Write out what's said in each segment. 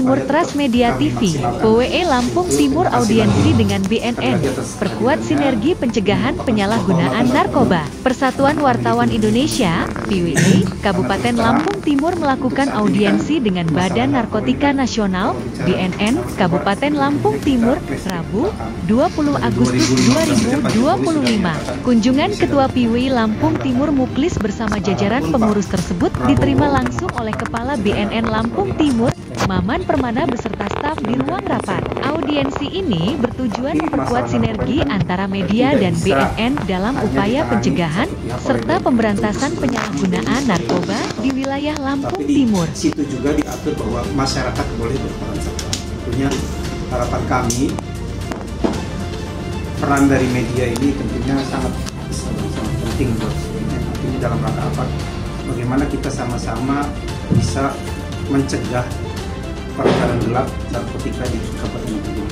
Timur Transmedia TV, PWE Lampung Timur audiensi dengan BNN, perkuat sinergi pencegahan penyalahgunaan narkoba. Persatuan Wartawan Indonesia, PWE, Kabupaten Lampung Timur melakukan audiensi dengan Badan Narkotika Nasional, BNN, Kabupaten Lampung Timur, Rabu, 20 Agustus 2025. Kunjungan Ketua PWE Lampung Timur Muklis bersama jajaran pengurus tersebut diterima langsung oleh Kepala BNN Lampung Timur, Maman Permana beserta staf di ruang rapat. Audiensi ini bertujuan memperkuat sinergi antara media dan BNN dalam upaya pencegahan serta pemberantasan penyalahgunaan narkoba di wilayah Lampung Timur. Di situ juga diatur bahwa masyarakat boleh berperan serta. Tentunya harapan kami peran dari media ini tentunya sangat penting buat ini dalam rangka apa? Bagaimana kita sama-sama bisa mencegah peredaran gelap narkotika di Kabupaten Lampung.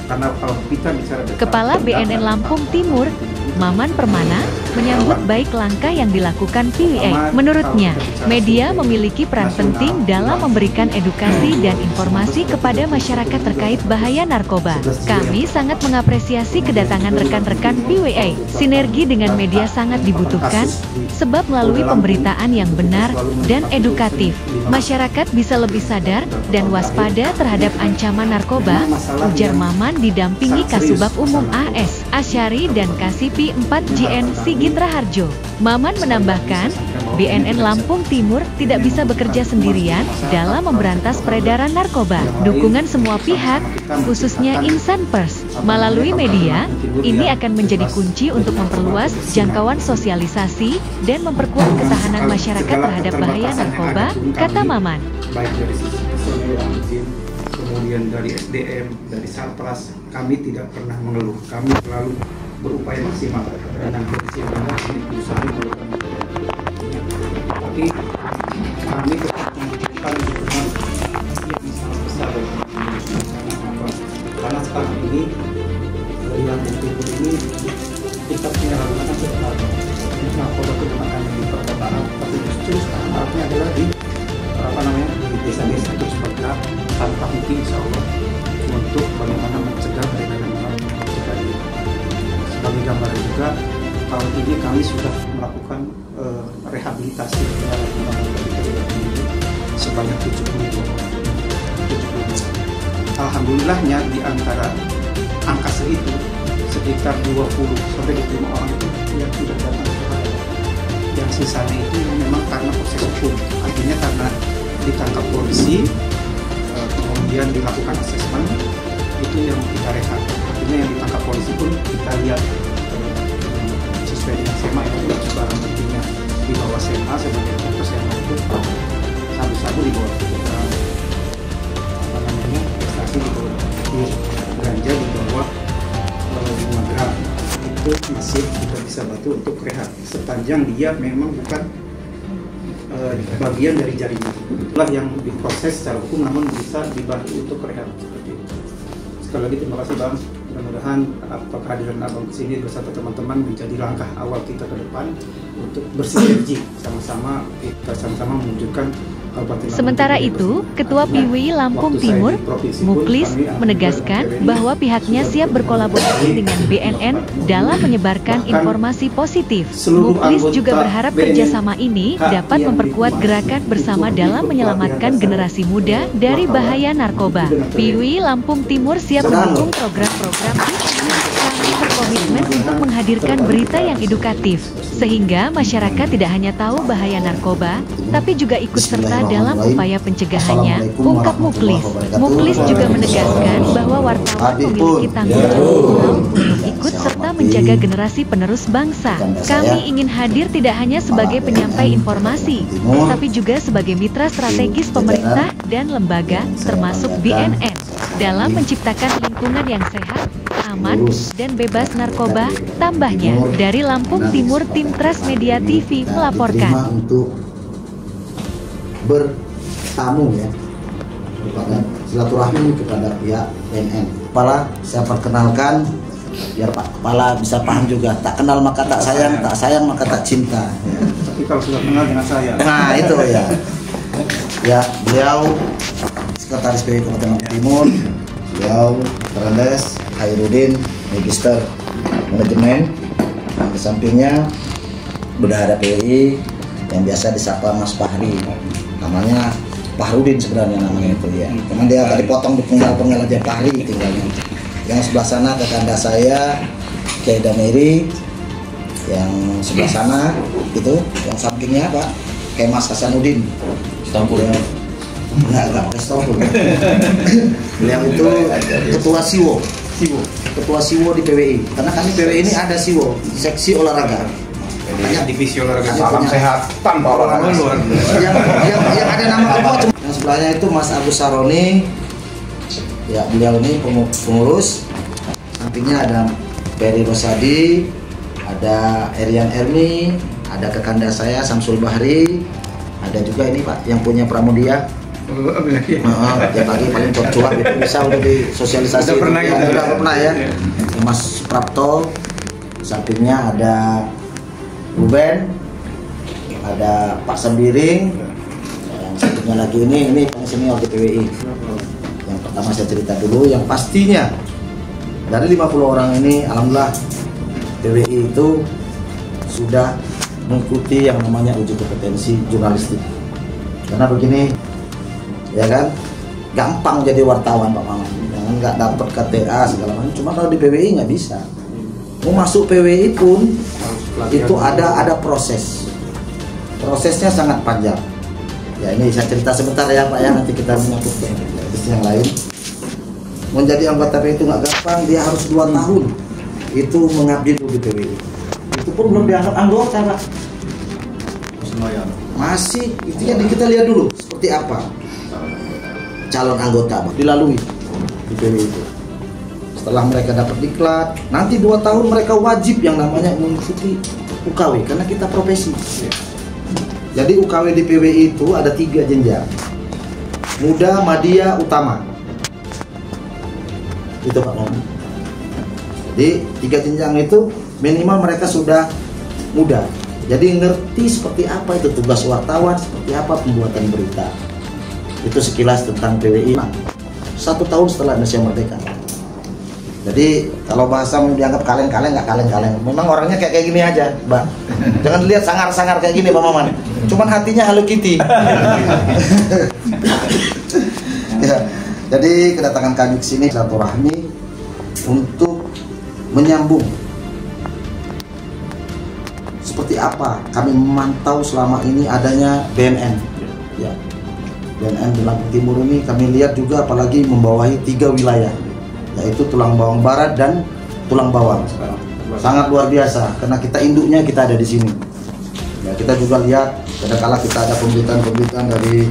Karena kalau kita bicara Kepala BNN Lampung Timur, Maman Permana, menyambut baik langkah yang dilakukan PWE. Menurutnya, media memiliki peran penting dalam memberikan edukasi dan informasi kepada masyarakat terkait bahaya narkoba. Kami sangat mengapresiasi kedatangan rekan-rekan PWE. Sinergi dengan media sangat dibutuhkan, sebab melalui pemberitaan yang benar dan edukatif, masyarakat bisa lebih sadar dan waspada terhadap ancaman narkoba, ujar Maman didampingi Kasubag Umum AS, Asyari dan Kasipi 4JN Sigit Raharjo. Maman menambahkan, BNN Lampung Timur tidak bisa bekerja sendirian dalam memberantas peredaran narkoba. Dukungan semua pihak, khususnya insan pers, melalui media, ini akan menjadi kunci untuk memperluas jangkauan sosialisasi dan memperkuat ketahanan masyarakat terhadap bahaya narkoba, kata Maman. Baik dari sisi personel, kemudian dari SDM, dari Satpras, kami tidak pernah mengeluh. Kami selalu berupaya maksimal dan kondisi yang benar ini berusaha melakukan. Tapi kami tetap membutuhkan dukungan yang sangat besar dari karena sekarang ini yang timur ini kita punya laluan sebenarnya narkoba itu bukan hanya di perkotaan, tapi justru sekarang arahnya adalah di di desa-desa itu seperti tanpa mungkin insya Allah untuk bagaimana mencegah peredaran narkoba. Sebagai gambaran juga tahun ini kami sudah melakukan rehabilitasi sebanyak 70. Alhamdulillahnya di antara angka segitu sekitar 20 sampai 25 orang itu yang sudah datang ke saya. Yang sisanya itu memang karena proses hukum, artinya karena ditangkap polisi, kemudian dilakukan asesmen, itu yang kita rehab. Artinya yang ditangkap polisi pun kita lihat sesuai dengan SEMA itu barang buktinya di bawah SEMA sebagai contoh SEMA itu sabu-sabu di bawah prestasi di bawah ganja di bawah 5 gram itu masih kita bisa bantu untuk rehab sepanjang dia memang bukan bagian dari jaringan. Itulah yang diproses secara hukum namun bisa dibantu untuk rehab seperti itu. Sekali lagi terima kasih Bang. Mudah-mudahan kehadiran Abang kesini bersama teman-teman menjadi langkah awal kita ke depan untuk bersinergi sama-sama kita sama-sama mewujudkan Kabupaten Lampung. Sementara itu, Ketua PWE Lampung Timur, Muklis, menegaskan bahwa pihaknya siap berkolaborasi dengan BNN dalam menyebarkan informasi positif. Muklis juga berharap kerjasama ini dapat memperkuat gerakan bersama dalam menyelamatkan generasi muda dari bahaya narkoba. PWE Lampung Timur siap mendukung program-program ini. Kami berkomitmen untuk menghadirkan berita yang edukatif, sehingga masyarakat tidak hanya tahu bahaya narkoba, tapi juga ikut serta dalam upaya pencegahannya, ungkap Muklis. Muklis juga menegaskan bahwa wartawan memiliki tanggung jawab moral untuk ikut serta menjaga generasi penerus bangsa. Kami ingin hadir tidak hanya sebagai penyampai informasi, tapi juga sebagai mitra strategis pemerintah dan lembaga, termasuk BNN, dalam menciptakan lingkungan yang sehat, aman, dan bebas narkoba. Tambahnya, dari Lampung Timur, tim Transmedia TV melaporkan. Untuk bertamu ya kepada silaturahmi kepada pihak BNN. Kepala saya perkenalkan biar Pak Kepala bisa paham juga. Tak kenal maka tak sayang maka tak cinta. Tapi kalau sudah kenal dengan saya. Nah itu ya. Ya beliau sekali Sekretaris PWI Kabupaten Lampung Timur, beliau Terandes Khairuddin, Magister Manajemen, dan di sampingnya Bendahara PWI yang biasa disapa Mas Fahri, namanya Fahrudin sebenarnya namanya itu ya. Cuman dia tadi potong di penggal aja Fahri tinggalnya. Yang sebelah sana kakanda saya Kiai Damiri, yang sebelah sana itu, yang sampingnya Pak Kiai Mas Hasanuddin. Istanbul. Enggak Istanbul. Beliau itu ketua Siwo. Ketua Siwo di PWI. Karena kami PWI ini ada Siwo, seksi olahraga. Banyak divisi olahraga. Salam sehat tanpa olahraga. Yang ada nama kedua yang sebelahnya itu Mas Agus Saroni. Ya, beliau ini pengurus. Sampingnya ada Peri Rosadi, ada Erian Ermi, ada kekanda saya Samsul Bahri, ada juga ini Pak yang punya Pramudia. Tiap pagi paling cuak itu bisa udah disosialisasi. Udah pernah ya. Mas Prapto. Sampingnya ada Ruben, ada Pak Sembiring, yang satunya lagi ini paling senior di PWI. Yang pertama saya cerita dulu, yang pastinya dari 50 orang ini, alhamdulillah PWI itu sudah mengikuti yang namanya uji kompetensi jurnalistik. Karena begini, ya kan, gampang jadi wartawan Pak Maman, jangan nggak dapat KTA segala macam. Cuma kalau di PWI nggak bisa. Mau masuk PWI pun itu ada prosesnya sangat panjang. Ya ini saya cerita sebentar ya Pak ya, nanti kita menyangkut ke yang lain. Menjadi anggota PWI itu nggak gampang, dia harus 2 tahun itu mengabdi di PWI. Itu pun belum dianggap anggota Pak. Masih, itu yang kita lihat dulu seperti apa calon anggota Pak dilalui di PWI itu. Setelah mereka dapat diklat, nanti 2 tahun mereka wajib yang namanya mengikuti UKW karena kita profesi. Jadi UKW di PWI itu ada 3 jenjang. Muda, Madya, Utama. Itu Pak Maman. Jadi 3 jenjang itu minimal mereka sudah muda. Jadi ngerti seperti apa itu tugas wartawan, seperti apa pembuatan berita. Itu sekilas tentang PWI. 1 tahun setelah Indonesia merdeka. Jadi kalau bahasa mau dianggap kaleng-kaleng, nggak kaleng-kaleng. Memang orangnya kayak gini aja, Mbak. Jangan dilihat sangar-sangar kayak gini Pak Maman. Cuman hatinya Hello Kitty. Ya, jadi kedatangan kami ke sini silaturahmi untuk menyambung seperti apa kami memantau selama ini adanya BNN. Ya, BNN di Lampung Timur ini kami lihat juga apalagi membawahi 3 wilayah, yaitu Tulang Bawang Barat dan Tulang Bawang. Sangat luar biasa karena kita induknya kita ada di sini. Ya, kita juga lihat kadang-kala kita ada pemberitaan dari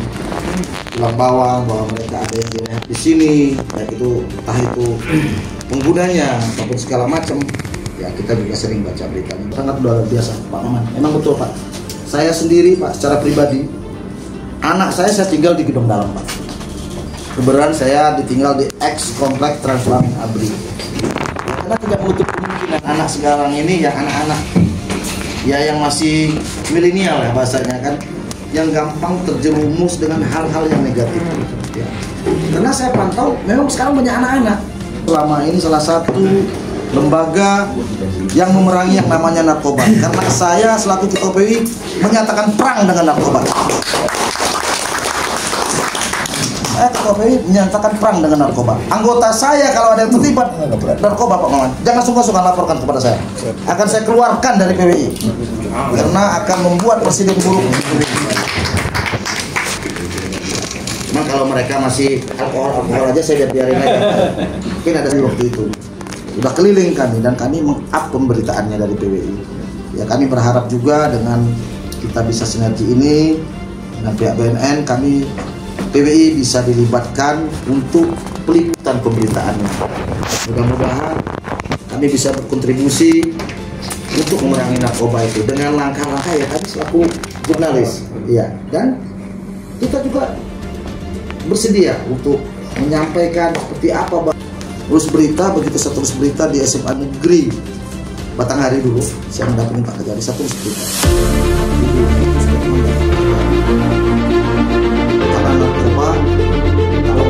Tulang Bawang bahwa mereka ada yang direhab di sini, baik itu entah itu penggunanya ataupun segala macam. Ya, kita juga sering baca beritanya. Sangat luar biasa Pak Maman. Memang betul Pak. Saya sendiri Pak secara pribadi, anak saya tinggal di Gedung Dalam Pak. Kebetulan saya ditinggal di X Komplek Transplamin Abri. Karena tidak menutup kemungkinan anak sekarang ini ya anak-anak ya yang masih milenial ya bahasanya kan, yang gampang terjerumus dengan hal-hal yang negatif. Ya. Karena saya pantau memang sekarang banyak anak-anak. Selama ini salah satu lembaga yang memerangi yang namanya narkoba. Karena saya selaku Ketua PWI menyatakan perang dengan narkoba. Saya Ketua PWI menyatakan perang dengan narkoba. Anggota saya kalau ada yang terlibat narkoba Pak Maman, jangan sungkan-sungkan laporkan kepada saya. Akan saya keluarkan dari PWI karena akan membuat presiden buruk. Cuma kalau mereka masih alkohol aja saya biarin aja. Mungkin ada di waktu itu. Sudah keliling kami dan kami meng-up pemberitaannya dari PWI. Ya kami berharap juga dengan kita bisa sinergi ini dengan pihak BNN, kami PWI bisa dilibatkan untuk peliputan pemberitaannya. Mudah-mudahan kami bisa berkontribusi untuk memerangi narkoba itu dengan langkah-langkah ya kami selaku jurnalis. Ya, dan kita juga bersedia untuk menyampaikan seperti apa terus berita, begitu saya terus berita di SMA Negeri Batanghari dulu, saya mendampingi Pak Kejari, saya terus berita. Karena narkoba, kalau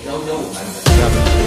jauh-jauh kan.